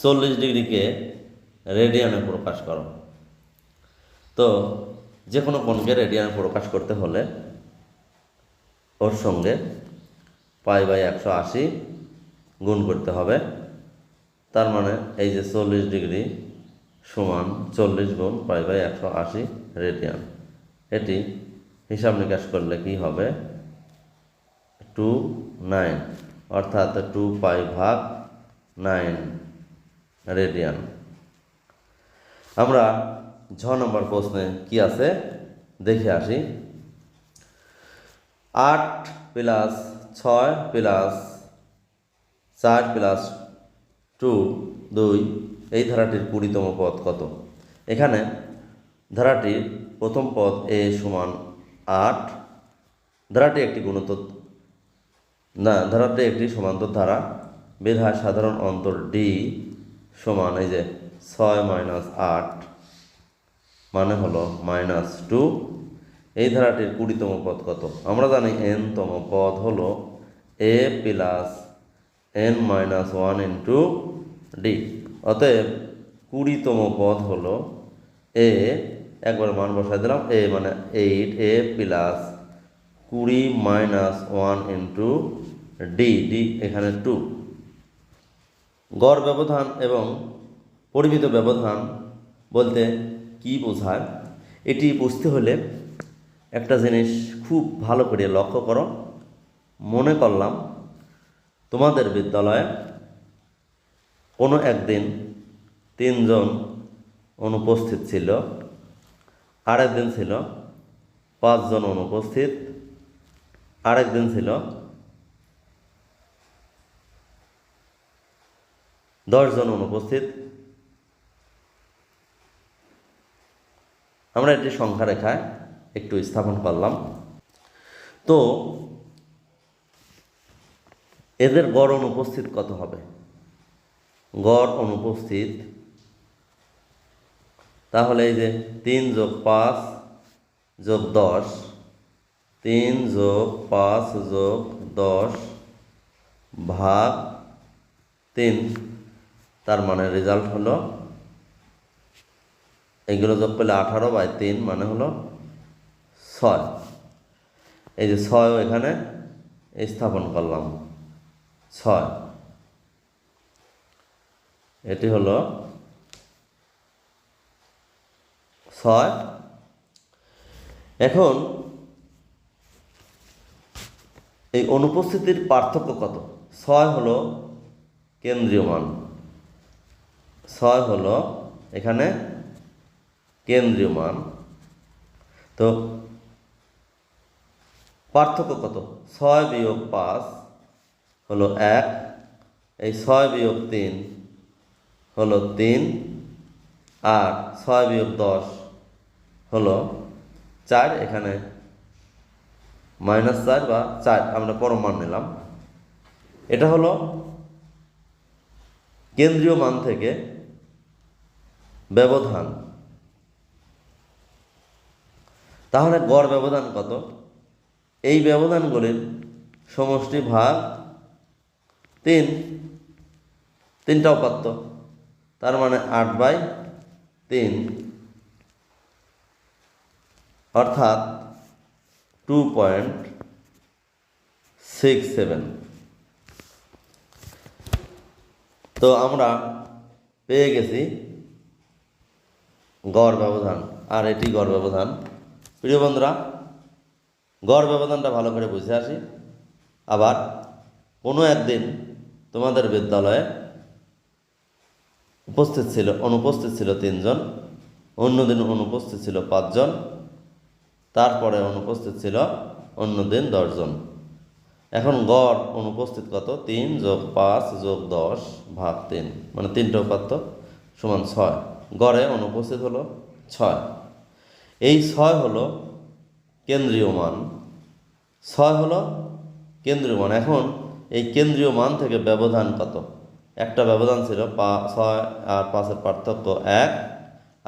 40 ডিগ্রিকে রেডিয়ানে প্রকাশ করো। তো যে কোনো কোণকে রেডিয়ানে প্রকাশ করতে হলে ওর সঙ্গে π/180 গুণ করতে হবে। তার মানে এই যে 40 ডিগ্রি সমান 40 গুণ π/180 রেডিয়ান। এটি হিসাব নিকাশ করলে কি হবে 29, অর্থাৎ 2π/9 রেডিয়ান। আমরা 6 নম্বর প্রশ্নে কি আছে দেখে আসি। 8 + 6 + 4 + 2 2 এই ধারাটির 20তম পদ কত? এখানে ধারাটির প্রথম পদ a সমান 8। ধারাটি একটি ধারাটি একটি সমান্তর ধারা বিধায় সাধারণ অন্তর d সমান এই যে 6 - 8 মানে হলো -2। এই ধারাটির 20তম পদ কত? আমরা জানি n-তম পদ হলো a + n-1 × d। অতএব 20তম পদ হলো a, একবার মান বসাই দিলাম, a মানে 8, a + 20 - 1 × d, d এখানে 2। গড় ব্যবধান এবং পরিমিত ব্যবধান বলতে কি বোঝায় এটি বুঝতে হলে একটা জিনিস খুব ভালো করে লক্ষ্য করো। মনে করলাম তোমাদের বিদ্যালয়ে কোনো একদিন 3 জন অনুপস্থিত ছিল, আরেক দিন ছিল 5 জন অনুপস্থিত, আরেক দিন ছিল 10 জন অনুপস্থিত। আমরা এটি সংখ্যা রেখায় একটু স্থাপন করলাম। তো এদের গড় অনুপস্থিত কত হবে? গড় অনুপস্থিত তাহলে এই যে 3 + 5 + 10, 3 + 5 + 10 ভাগ 3, তার মানে রেজাল্ট হলো এগুলো যোগ করলে 18/3 মানে হলো 6। এই যে 6 এখানে স্থাপন করলাম, 6, এটি হলো 6। এখন এই অনুপস্থিতির পার্থক্য কত? 6 হলো কেন্দ্রীয় মান, 6 হলো এখানে কেন্দ্রীয় মান। তো পার্থক্য কত? 6 - 5 হলো 1, এই 6 - 3 হলো 3, আর 6 - 10 হলো 4। এখানে -4 বা 4 আমরা পরম মান নিলাম। এটা হলো কেন্দ্রীয় মান থেকে ব্যবধান। তাহলে গড় ব্যবধান কত? এই ব্যবধানগুলির সমষ্টি ভাগ 3, 3টা উপাত্ত, তার মানে 8/3, অর্থাৎ 2.67। তো আমরা পেয়ে গেছি গড় ব্যবধান, আর এটি গড় ব্যবধান। প্রিয় বন্ধুরা, গড় ব্যবধানটা ভালো করে বুঝে আসি। আবার কোনো একদিন তোমাদের বিদ্যালয়ে অনুপস্থিত ছিল 3 জন, অন্যদিন অনুপস্থিত ছিল 5 জন, তারপরে অনুপস্থিত ছিল অন্যদিন 10 জন। এখন গড় অনুপস্থিত কত? 3 + 5 + 10 ভাগ 3, মানে 3টা উপাত্ত সমান 6। গড়ে অনুপস্থিত হলো 6। এই 6 হলো কেন্দ্রীয় মান, 6 হলো কেন্দ্রীয় মান। এখন এই কেন্দ্রীয় মান থেকে ব্যবধান কত? একটা ব্যবধান ছিল 6 আর 5-এর পার্থক্য 1,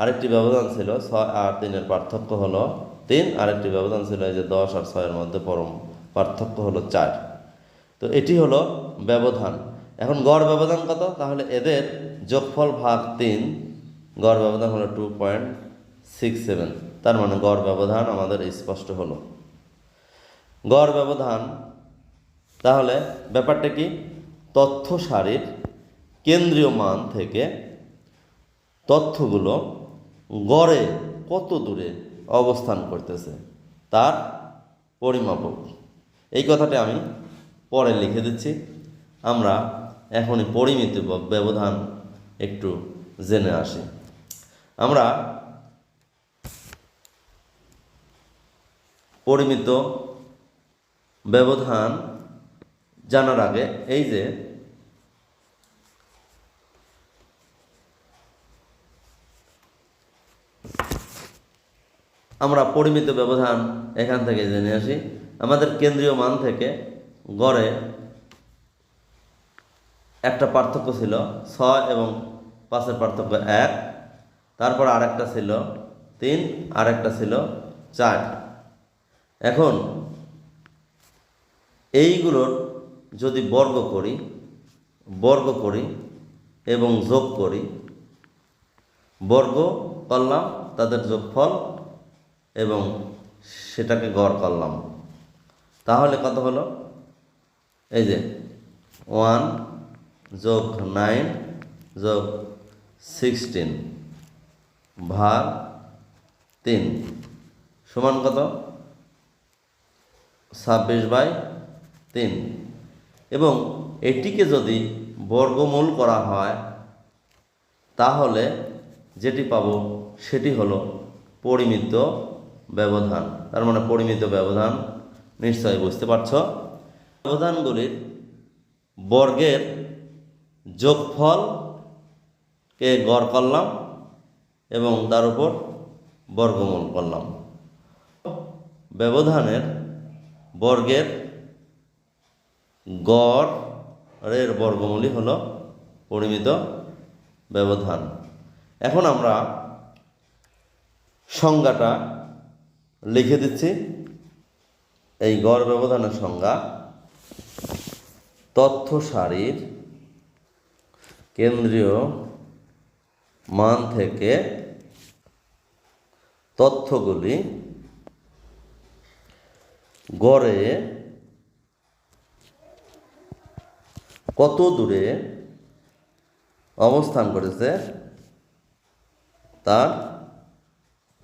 আরেকটি ব্যবধান ছিল 6 আর 3-এর পার্থক্য হলো 3, আরেকটি ব্যবধান ছিল এই যে 10 আর 6-এর মধ্যে পরম পার্থক্য হলো 4। তো এটি হলো ব্যবধান। এখন গড় ব্যবধান কত? তাহলে এদের যোগফল ভাগ 3, গড় ব্যবধান হলো 2.67। তার মানে গড় ব্যবধান আমাদের স্পষ্ট হলো। গড় ব্যবধান তাহলে ব্যাপারটা কি? তথ্য সারির কেন্দ্রীয় মান থেকে তথ্যগুলো গড়ে কত দূরে অবস্থান করতেছে তার পরিমাপক। এই কথাটা আমি পরে লিখে দিচ্ছি। আমরা এখনই পরিমিত ব্যবধান একটু জেনে আসি। আমরা পরিমিত ব্যবধান জানার আগে এই যে আমরা পরিমিত ব্যবধান এখান থেকে জেনে আসি। আমাদের কেন্দ্রীয় মান থেকে গড়ে একটা পার্থক্য ছিল 6 এবং 5-এর পার্থক্য 1, তারপর আরেকটা ছিল 3, আরেকটা ছিল 4। এখন এইগুলোর যদি বর্গ করি এবং যোগ করি, বর্গ করলাম তাদের যোগফল এবং সেটাকে গড় করলাম, তাহলে কত হলো? এই যে 1 যোগ 9 যোগ 16 ভাগ 3 সমান কত? 26/3। এবং এটিকে যদি বর্গমূল করা হয় তাহলে যেটি পাবো সেটি হলো পরিমিত ব্যবধান। তার মানে পরিমিত ব্যবধান নিশ্চয়ই বুঝতে পারছ। ব্যবধানগুলির বর্গের যোগফলকে গড় করলাম এবং তার উপর বর্গমূল করলাম। ব্যবধানের বর্গের গড়ের বর্গমূলই হলো পরিমিত ব্যবধান। এখন আমরা সংজ্ঞাটা লিখে দিচ্ছি। এই গড় ব্যবধানের সংজ্ঞা: তথ্য সারির কেন্দ্রীয় মান থেকে তথ্যগুলি গড়ে কত দূরে অবস্থান করেছে তার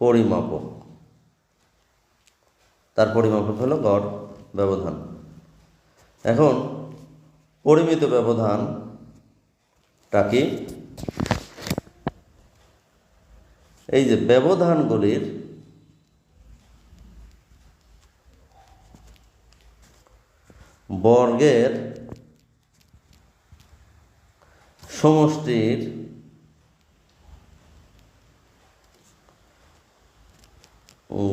পরিমাপক। তার পরিমাপক হলো গড় ব্যবধান। এখন পরিমিত ব্যবধানটা কি? এই যে ব্যবধানগুলির বর্গের সমষ্টির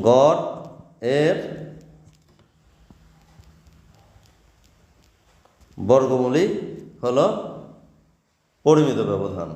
গড় এর বর্গমূলই হলো পরিমিত ব্যবধান।